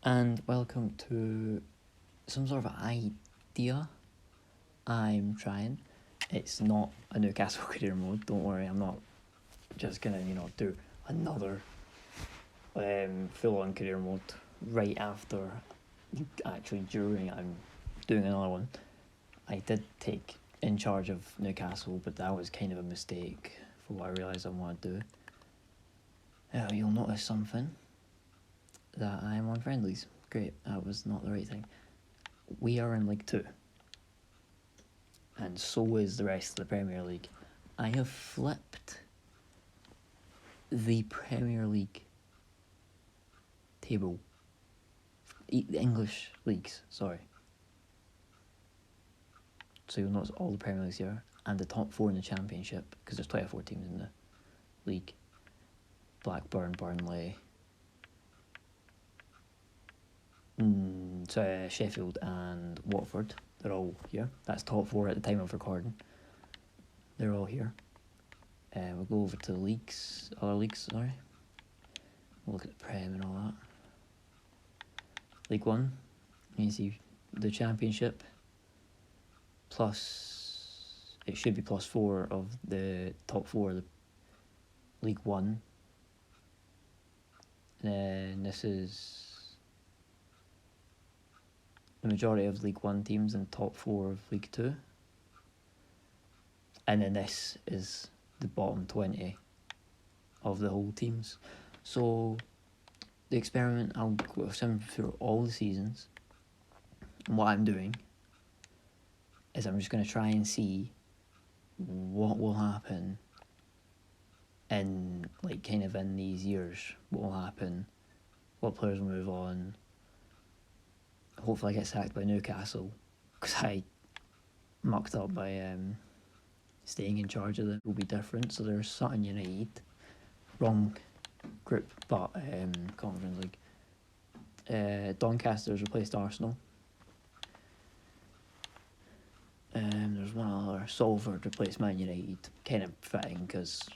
and welcome to some sort of idea I'm trying. It's not a Newcastle career mode, don't worry, I'm not just gonna, do another full-on career mode right after, actually during I'm doing another one. I did take in charge of Newcastle, but that was kind of a mistake for what I realised I want to do. You'll notice something, that I'm on friendlies. Great, that was not the right thing. We are in League 2. And so is the rest of the Premier League. I have flipped the Premier League table. The English leagues, sorry. So you'll notice all the Premier Leagues here, and the top 4 in the Championship, because there's 24 teams in the league. Blackburn, Burnley, Sheffield and Watford, they're all here. That's top 4 at the time of recording. They're all here. We'll go over to the other leagues, sorry. We'll look at the Prem and all that. League 1, you can see the Championship, it should be plus 4 of the top 4 of the League 1. Then this is the majority of League 1 teams and top 4 of League 2. And then this is the bottom 20 of the whole teams. So the experiment, I'll go through all the seasons. And what I'm doing is I'm just going to try and see what will happen in these years. What will happen, what players will move on. Hopefully I get sacked by Newcastle, because I mucked up by staying in charge of it. Will be different. So there's Sutton United, wrong group, but Conference League. Doncaster's replaced Arsenal. There's one other. Salford replaced Man United. Kind of fitting, because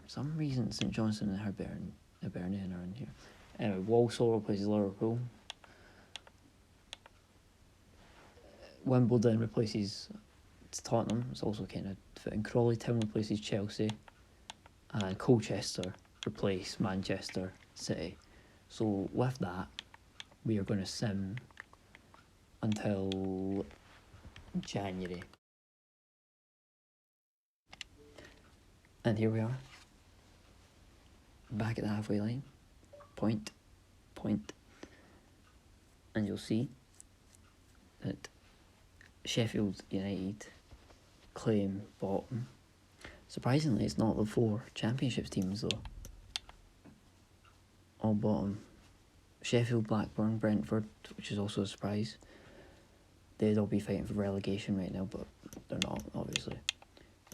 some reason St Johnstone and Hibernian are in here. Anyway, Walsall replaces Liverpool. Wimbledon replaces Tottenham. It's also kind of fitting. Crawley Town replaces Chelsea. And Colchester replace Manchester City. So with that, we are going to sim until January. And here we are. Back at the halfway line. Point. And you'll see that Sheffield United claim bottom. Surprisingly, it's not the 4 Championships teams though. All bottom. Sheffield, Blackburn, Brentford, which is also a surprise. They'd all be fighting for relegation right now, but they're not, obviously.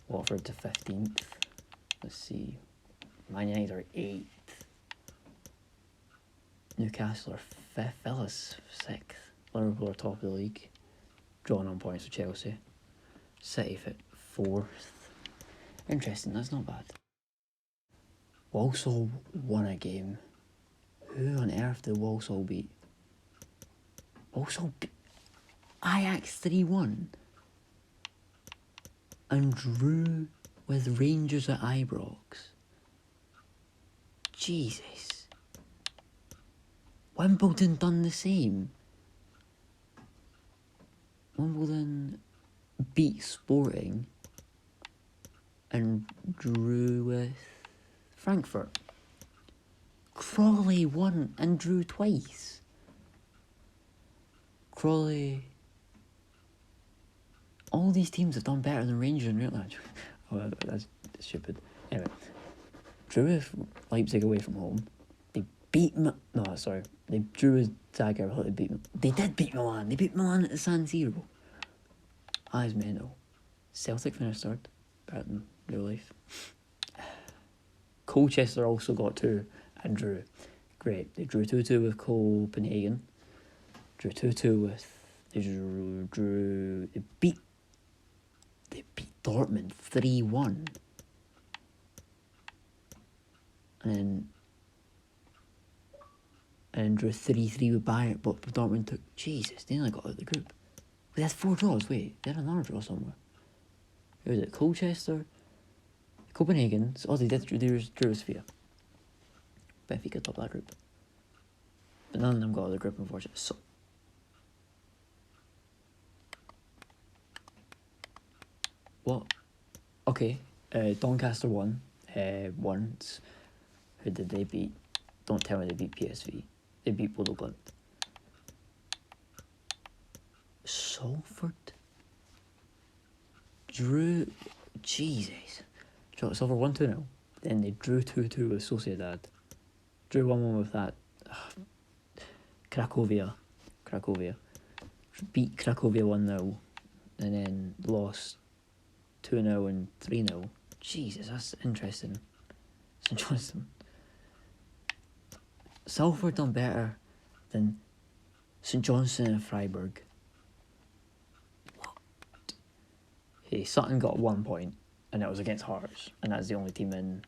Watford to 15th. Let's see. Man United are 8th. Newcastle are 5th. Villa's 6th. Liverpool are top of the league. Drawn on points with Chelsea. City fit 4th. Interesting, that's not bad. Walsall won a game. Who on earth did Walsall beat? Walsall beat Ajax 3-1 and drew with Rangers at Ibrox. Jesus. Wimbledon done the same. Wimbledon beat Sporting and drew with Frankfurt. Crawley won and drew twice. Crawley. All these teams have done better than Rangers in real life. Oh, that's stupid. Anyway, drew with Leipzig away from home. They drew with Zagreb. They did beat Milan. They beat Milan at the San Siro. That is mental. Celtic finished 3rd. Better than real life. Colchester also got 2 and drew. Great. They drew 2-2 with Copenhagen. Drew 2-2 with. They beat Dortmund 3-1. And then and drew 3-3 with Bayern, but Dortmund took... Jesus, they only got out of the group. Wait, that's 4 draws. Wait, they had another draw somewhere. Who was it? Colchester? Copenhagen. Oh, they drew with Sphere. Benfica top that group. But none of them got out of the group, unfortunately. So... What? Okay. Doncaster won. Once. Who did they beat? Don't tell me they beat PSV. They beat Bodo Glimt. Salford drew. Jesus. Salford 1-2-0. Then they drew 2-2 with Sociedad. Drew 1-1 with that. Cracovia. Beat Cracovia 1-0. And then lost 2-0 and 3-0. Jesus, that's interesting. St Johnstone. Salford done better than St Johnstone and Freiburg. What? Hey, Sutton got 1 point, and it was against Hearts, and that's the only team in.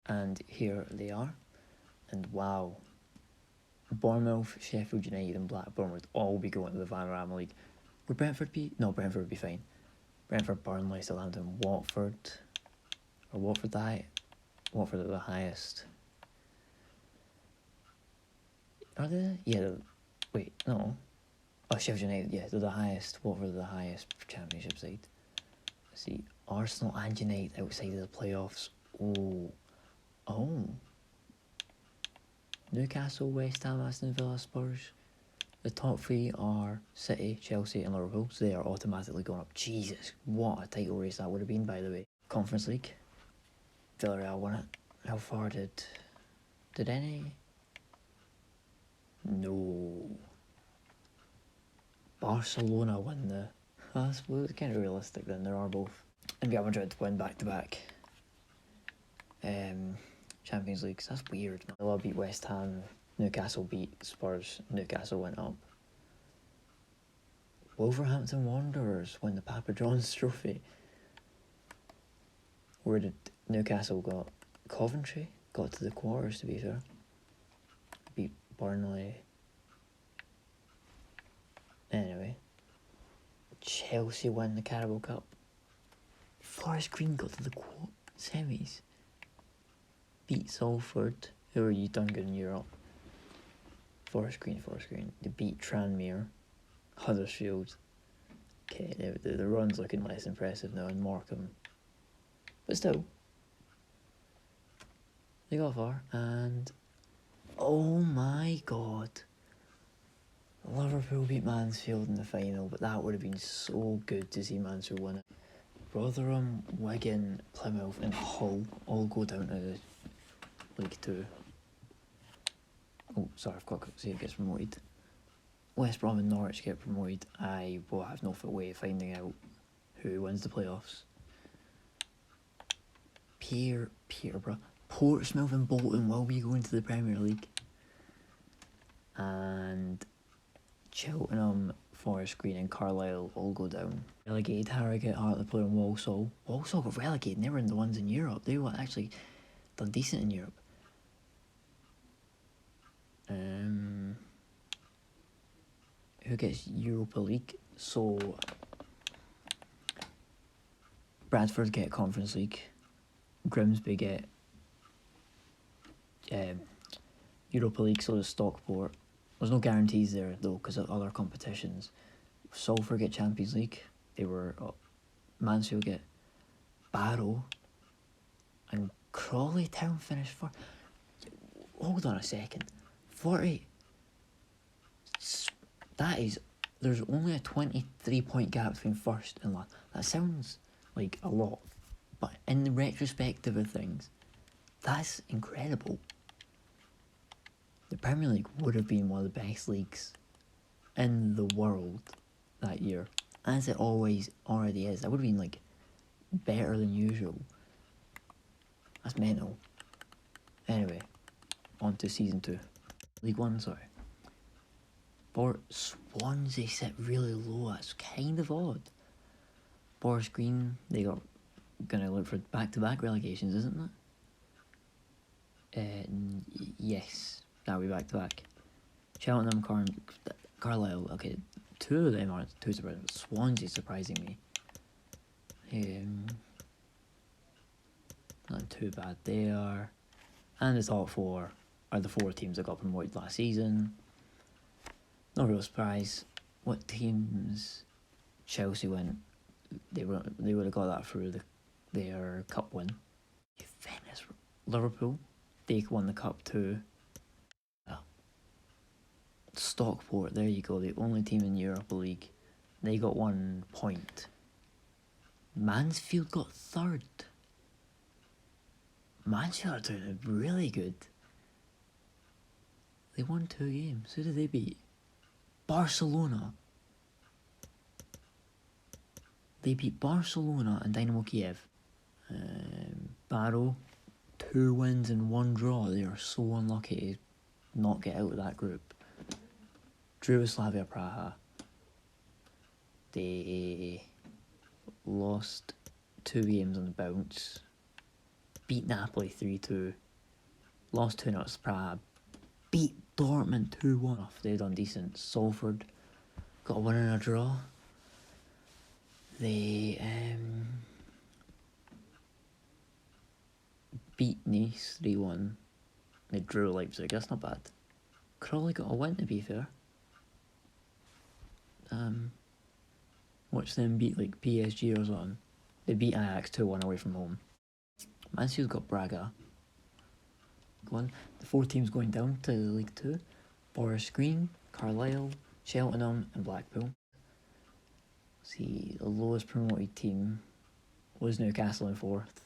And here they are, and wow. Bournemouth, Sheffield United and Blackburn would all be going to the Vanarama League. Would Brentford be? No, Brentford would be fine. Brentford, Burnley, Southampton, Watford. Or Watford the Watford are the highest. Are they? Yeah, wait, no. Oh, Sheffield United, yeah, they're the highest. Watford are the highest Championship side. Let's see, Arsenal and United outside of the playoffs. Oh. Newcastle, West Ham, Aston Villa, Spurs. The top 3 are City, Chelsea and Liverpool, so they are automatically going up. Jesus, what a title race that would have been, by the way. Conference League. Villarreal won it. How far did any? No. Barcelona won the... I suppose it's kind of realistic then, there are both. And Real Madrid win back-to-back. Champions League. That's weird. Villa beat West Ham. Newcastle beat Spurs. Newcastle went up. Wolverhampton Wanderers win the Papa John's Trophy. Where did Newcastle got? Coventry got to the quarters, to be fair. Beat Burnley. Anyway, Chelsea won the Carabao Cup. Forest Green got to the semis. Beat Salford, who are you done good in Europe. Forest Green. They beat Tranmere. Huddersfield. Okay, the run's looking less impressive now, and Morecambe. But still, they got far, and oh my god, Liverpool beat Mansfield in the final, but that would have been so good to see Mansfield win it. Rotherham, Wigan, Plymouth and Hull all go down to League 2. Oh, sorry, I've got to see it gets promoted. West Brom and Norwich get promoted. I will have no way of finding out who wins the playoffs. Peterborough, Portsmouth and Bolton will be going to the Premier League. And Cheltenham, Forest Green and Carlisle all go down. Relegated, Harrogate, Hartlepool and Walsall. Walsall got relegated and they were in the ones in Europe. They were actually done decent in Europe. Who gets Europa League? So Bradford get Conference League. Grimsby get Europa League, so does Stockport. There's no guarantees there though because of other competitions. Salford get Champions League. They were Mansfield get Barrow, and Crawley Town finished for. Hold on a second, 40. That is, there's only a 23-point gap between first and last. That sounds like a lot, but in the retrospective of things, that's incredible. The Premier League would have been one of the best leagues in the world that year, as it always already is. That would have been like better than usual. That's mental. Anyway, on to season 2. League 1, sorry. For Swansea sit really low. That's kind of odd. Forest Green, they got gonna look for back-to-back relegations, isn't it? Yes, that'll be back-to-back. Cheltenham, Carlisle. Okay, 2 of them aren't too surprising. Swansea surprising me. Not too bad they are. And the top 4 are the 4 teams that got promoted last season. No real surprise. What teams? Chelsea went. They would have got that through their cup win. Juventus, Liverpool, they won the cup too. Stockport, there you go, the only team in Europa League. They got 1 point. Mansfield got 3rd. Mansfield are doing really good. They won 2 games. Who did they beat? Barcelona. They beat Barcelona and Dynamo Kiev. Barrow, 2 wins and 1 draw. They are so unlucky to not get out of that group. Drew with Slavia Praha. They lost 2 games on the bounce. Beat Napoli 3-2. Lost 2-0 to Praha. Beat Dortmund 2-1. They've done decent. Salford got a win and a draw. They beat Nice 3-1. They drew Leipzig. That's not bad. Crawley got a win, to be fair. Watch them beat like PSG or something. They beat Ajax 2-1 away from home. Mansfield got Braga. The 4 teams going down to League 2. Forest Green, Carlisle, Cheltenham and Blackpool. See, the lowest promoted team was Newcastle in 4th.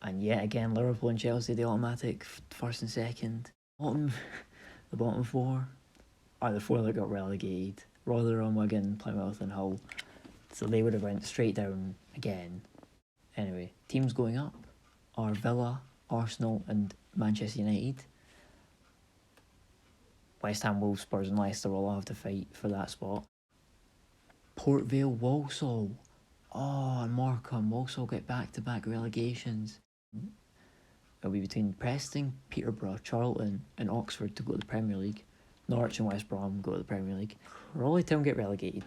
And yet again, Liverpool and Chelsea, the automatic 1st and 2nd. The bottom 4 are the 4 that got relegated. Rotherham, Wigan, Plymouth and Hull. So they would have went straight down again. Anyway, teams going up are Villa, Arsenal and Manchester United. West Ham, Wolves, Spurs and Leicester will all have to fight for that spot. Port Vale, Walsall. And Morecambe also get back-to-back relegations. It'll be between Preston, Peterborough, Charlton and Oxford to go to the Premier League. Norwich and West Brom go to the Premier League. Crawley Town get relegated.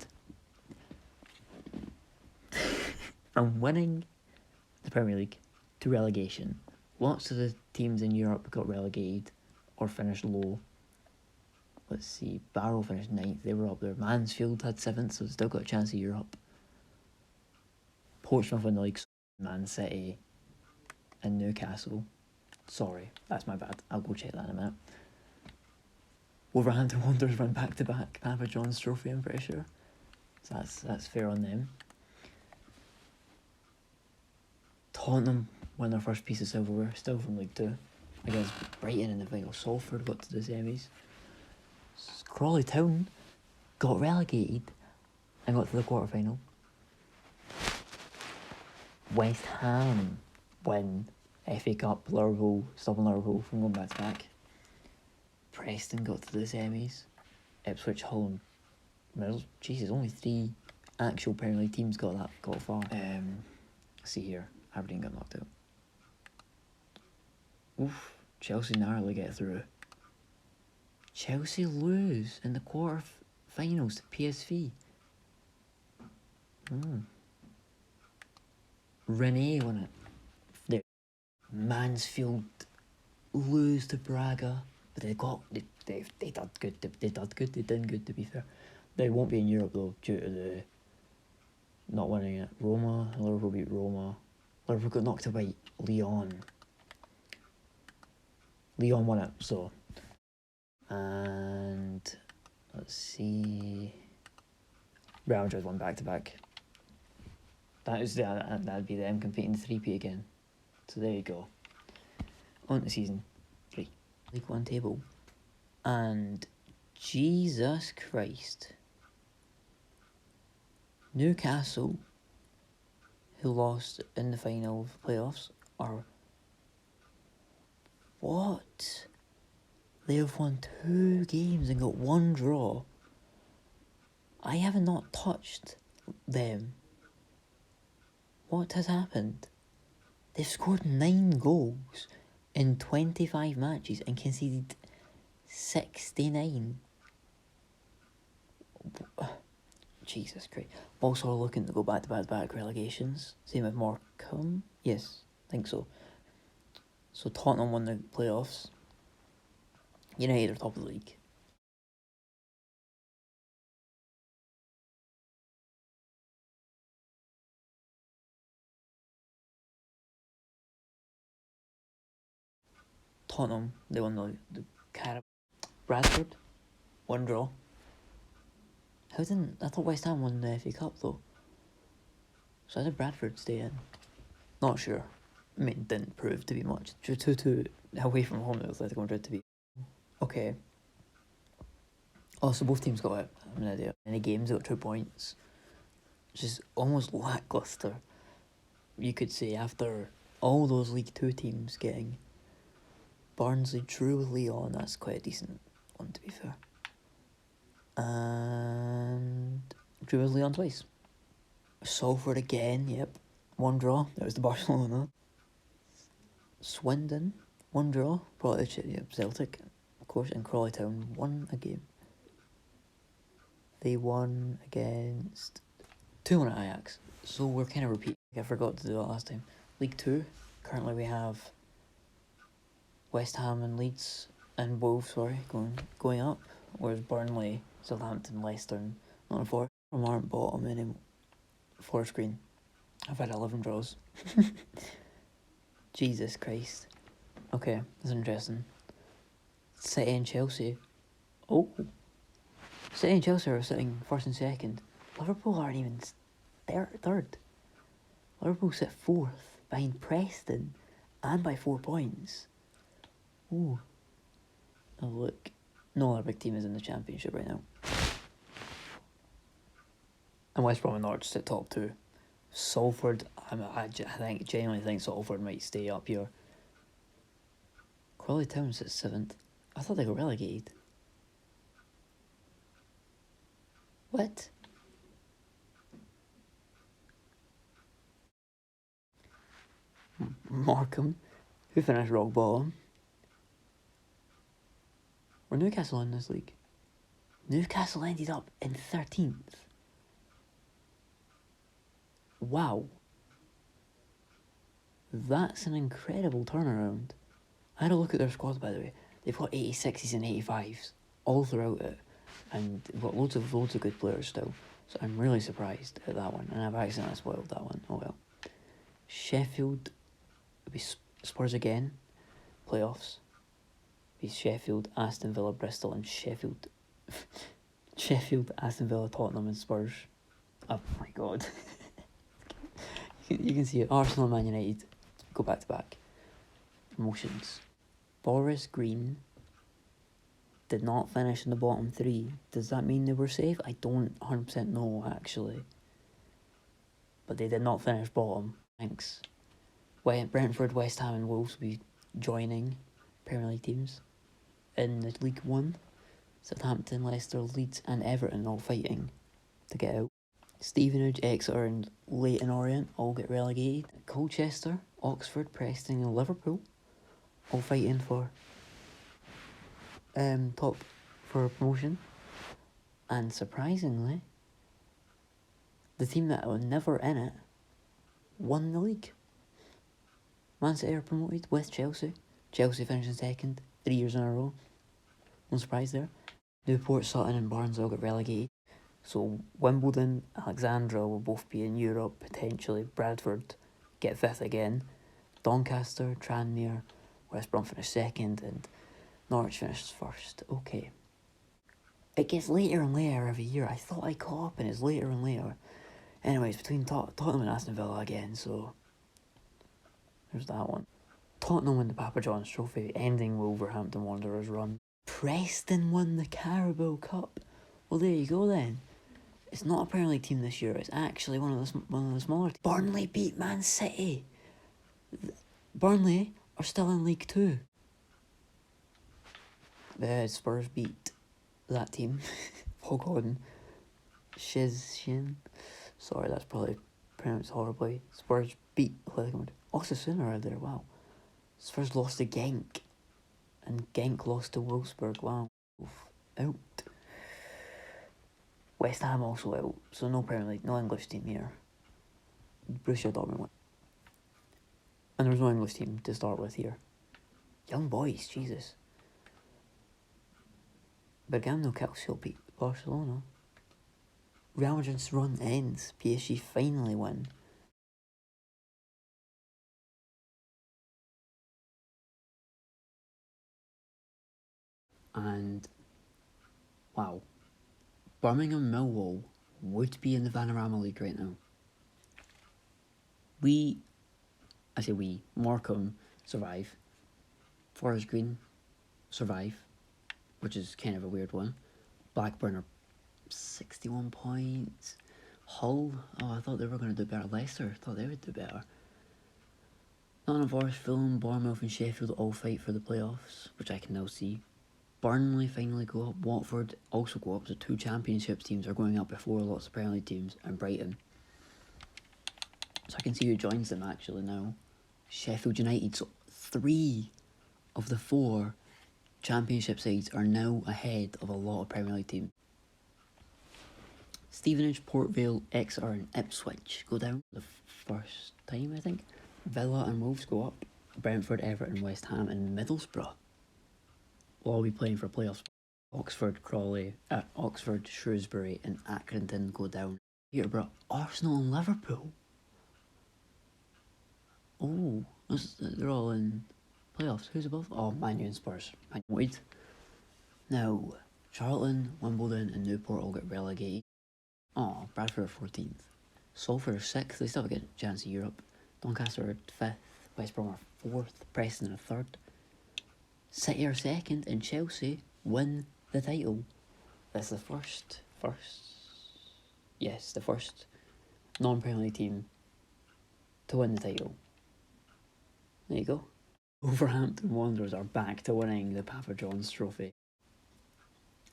From winning the Premier League to relegation. Lots of the teams in Europe got relegated or finished low. Let's see, Barrow finished 9th, they were up there. Mansfield had 7th, so still got a chance of Europe. Portsmouth won the league, Man City and Newcastle. Sorry, that's my bad. I'll go check that in a minute. Wolverhampton Wanderers run back-to-back Papa John's Trophy, I'm pretty sure. So that's fair on them. Tottenham won their first piece of silverware, still from League 2. Against Brighton in the final. Salford got to the semis. Crawley Town got relegated and got to the quarter-final. West Ham win FA Cup, Liverpool, stopping Liverpool from going back-to-back. Preston got to the semis. Ipswich, Hull and Middlesbrough. Jesus, only 3 actual Premier League teams got far. Let's see here. Aberdeen got knocked out. Oof. Chelsea narrowly get through. Chelsea lose in the quarter-finals to PSV. Renee won it. There. Mansfield lose to Braga. But they did good. They did good, to be fair. They won't be in Europe though due to the not winning it. Liverpool beat Roma. Liverpool got knocked out by Lyon. Lyon won it, so. And let's see. Real Madrid won back-to-back. That'd be them competing 3P again. So there you go. On to season 3. League 1 table. And Jesus Christ. Newcastle who lost in the final of the playoffs, are... What? They have won 2 games and got 1 draw. I have not touched them. What has happened? They've scored 9 goals in 25 matches and conceded 69. Jesus Christ. Also looking to go back-to-back relegations. Same with Morecambe. Yes, I think so. So Tottenham won the playoffs. United are top of the league. Tottenham, they won the Carabao. Bradford, 1 draw. I thought West Ham won the FA Cup though. So how did Bradford stay in? Not sure. I mean, didn't prove to be much. 2-2 away from home, Atletico Madrid to be. Okay. Oh, so both teams got it. I have no idea. Any games got 2 points. Which is almost lackluster. You could say after all those League 2 teams getting Barnsley drew with Leon, that's quite a decent one to be fair. And drew with Leon twice. Salford again, yep. 1 draw, that was the Barcelona. Swindon, 1 draw, probably Celtic, of course, and Crawley Town won a game. They won against 2-1 at Ajax, so we're kind of repeating. I forgot to do that last time. League 2, currently we have West Ham and Leeds and Wolves, going up, whereas Burnley, Southampton, Leicester, and Nottingham Forest aren't bottom anymore. Forest Green. I've had 11 draws. Jesus Christ. Okay, that's interesting. City and Chelsea. Oh. City and Chelsea are sitting first and second. Liverpool aren't even third. Liverpool sit 4th behind Preston and by 4 points. Ooh. Oh look. No other big team is in the Championship right now. And West Brom and Norwich sit top 2. Salford, I genuinely think Salford might stay up here. Crawley Town sits 7th. I thought they got relegated. What? Morecambe, who finished rock bottom. Were Newcastle in this league? Newcastle ended up in 13th. Wow. That's an incredible turnaround. I had a look at their squad, by the way. They've got 86s and 85s all throughout it. And they've got loads of good players still. So I'm really surprised at that one. And I've accidentally spoiled that one. Oh well. Sheffield, it'll be Spurs again. Playoffs. It'll be Sheffield, Aston Villa, Bristol, and Sheffield. Sheffield, Aston Villa, Tottenham, and Spurs. Oh my god. You can see it. Arsenal and Man United go back to back. Promotions. Forest Green did not finish in the bottom 3. Does that mean they were safe? I don't 100% know actually. But they did not finish bottom. Thanks. Brentford, West Ham and Wolves will be joining Premier League teams in the League 1. Southampton, Leicester, Leeds and Everton all fighting to get out. Stevenage, Exeter and Leyton Orient all get relegated. Colchester, Oxford, Preston and Liverpool all fighting for top for promotion. And surprisingly, the team that was never in it won the league. Man City are promoted with Chelsea. Chelsea finishing second 3 years in a row. No surprise there. Newport, Sutton and Barnsley all got relegated. So Wimbledon, Alexandra will both be in Europe potentially. Bradford get 5th again. Doncaster, Tranmere, West Brom finished 2nd and Norwich finished 1st. Okay. It gets later and later every year. I thought I caught up and it's later and later. Anyways, between Tottenham and Aston Villa again, so there's that one. Tottenham won the Papa John's Trophy, ending Wolverhampton Wanderers' run. Preston won the Carabao Cup. Well, there you go then. It's not a Premier League team this year. It's actually one of the smaller teams. Burnley beat Man City. Burnley are still in League 2. The Spurs beat that team. Oh god. Shin. Sorry, that's probably pronounced horribly. Spurs beat Osasuna there, wow. Spurs lost to Genk. And Genk lost to Wolfsburg, wow. Out. West Ham also out, so no Premier League, no English team here. Borussia Dortmund won. And there was no English team to start with here. Young boys, Jesus. Bergamo Calcio beat Barcelona. Real Madrid's run ends. PSG finally win. And wow, Birmingham Millwall would be in the Vanarama League right now. Morecambe survive. Forest Green survive, which is kind of a weird one. Blackburn are 61 points. Hull, I thought they were going to do better. Leicester, thought they would do better. Nottingham Forest, Fulham, Bournemouth and Sheffield all fight for the playoffs, which I can now see. Burnley finally go up. Watford also go up. So 2 Championships teams are going up before lots of Premier League teams, and Brighton. So I can see who joins them actually now. Sheffield United. So 3 of the 4 Championship sides are now ahead of a lot of Premier League teams. Stevenage, Port Vale, Exeter and Ipswich go down the first time, I think. Villa and Wolves go up. Brentford, Everton, West Ham and Middlesbrough will all be playing for playoffs. Oxford, Shrewsbury and Accrington go down. Peterborough, Arsenal and Liverpool. Oh, they're all in playoffs. Who's above? Oh, Man U and Spurs. Man United. Now, Charlton, Wimbledon and Newport all get relegated. Oh, Bradford are 14th. Salford are 6th. They still have a good chance of Europe. Doncaster are 5th. West Brom are 4th. Preston are 3rd. City are 2nd and Chelsea win the title. That's the first non-Premier League team to win the title. There you go. Wolverhampton Wanderers are back to winning the Papa John's Trophy.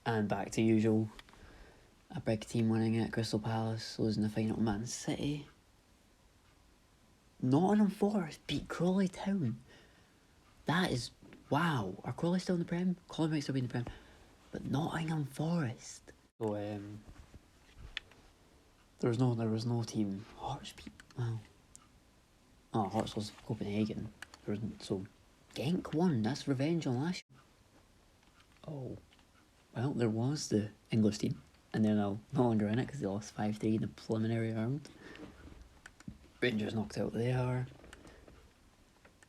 And back to usual, a big team winning it. Crystal Palace losing the final to Man City. Nottingham Forest beat Crawley Town. That is, wow. Are Crawley still in the Prem? Crawley might still be in the Prem. But Nottingham Forest. So, there was no team. Hearts beat, wow. Oh, Hearts was Copenhagen. So, Genk won. That's revenge on last year. Oh, well, there was the English team. And they're now no longer in it because they lost 5-3 in the preliminary round. Rangers knocked out there.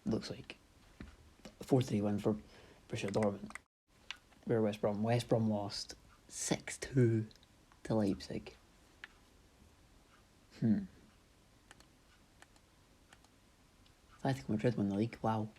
Looks like a 4-3 win for Borussia Dortmund. Where West Brom lost 6-2 to Leipzig. Atletico Madrid won the league. Wow.